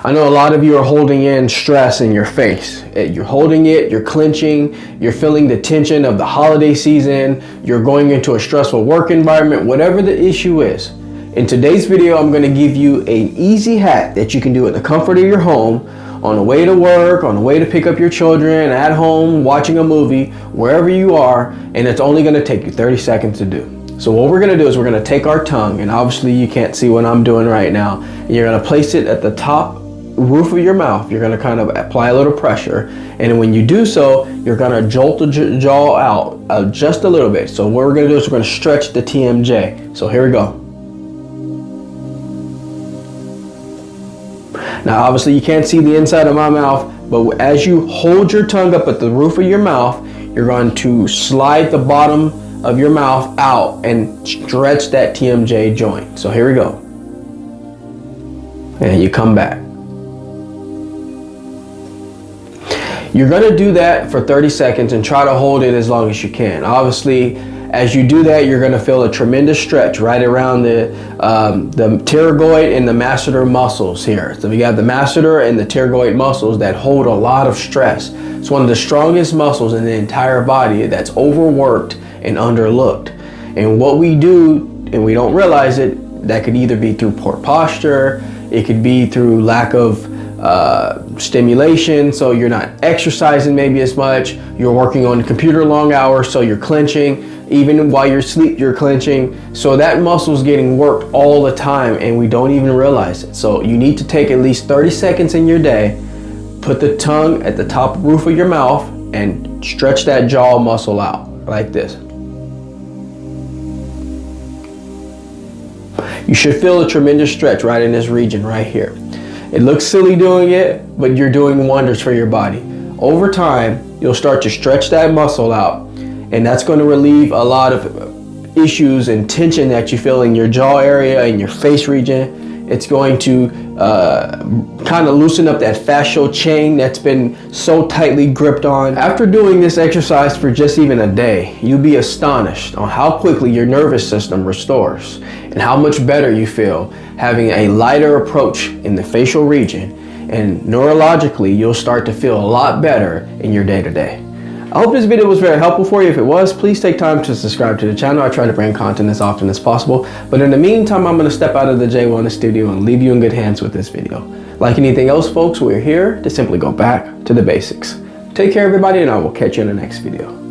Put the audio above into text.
I know a lot of you are holding in stress in your face. You're holding it, you're clenching, you're feeling the tension of the holiday season, you're going into a stressful work environment, whatever the issue is. In today's video, I'm gonna give you an easy hack that you can do at the comfort of your home, on the way to work, on the way to pick up your children, at home, watching a movie, wherever you are, and it's only gonna take you 30 seconds to do. So what we're gonna do is we're gonna take our tongue, and obviously you can't see what I'm doing right now, and you're gonna place it at the top roof of your mouth. You're gonna kind of apply a little pressure, and when you do so, you're gonna jolt the jaw out just a little bit. So what we're gonna do is we're gonna stretch the TMJ. So here we go. Now obviously you can't see the inside of my mouth, but as you hold your tongue up at the roof of your mouth, you're going to slide the bottom of your mouth out and stretch that TMJ joint. So here we go. And you come back. You're gonna do that for 30 seconds and try to hold it as long as you can. Obviously, as you do that, you're gonna feel a tremendous stretch right around the pterygoid and the masseter muscles here. So we got the masseter and the pterygoid muscles that hold a lot of stress. It's one of the strongest muscles in the entire body that's overworked and underlooked. And what we do, and we don't realize it, that could either be through poor posture, it could be through lack of stimulation, so you're not exercising maybe as much, you're working on the computer long hours, so you're clenching, even while you're asleep you're clenching, so that muscle's getting worked all the time and we don't even realize it. So you need to take at least 30 seconds in your day, put the tongue at the top roof of your mouth and stretch that jaw muscle out like this. You should feel a tremendous stretch right in this region right here. It looks silly doing it, but you're doing wonders for your body. Over time, you'll start to stretch that muscle out, and that's going to relieve a lot of issues and tension that you feel in your jaw area and your face region. It's going to kind of loosen up that fascial chain that's been so tightly gripped on. After doing this exercise for just even a day, you'll be astonished on how quickly your nervous system restores and how much better you feel having a lighter approach in the facial region, and neurologically you'll start to feel a lot better in your day-to-day. I hope this video was very helpful for you. If it was, please take time to subscribe to the channel. I try to bring content as often as possible, but in the meantime I'm going to step out of the Jaye studio and leave you in good hands with this video. Like anything else folks, we're here to simply go back to the basics. Take care everybody, and I will catch you in the next video.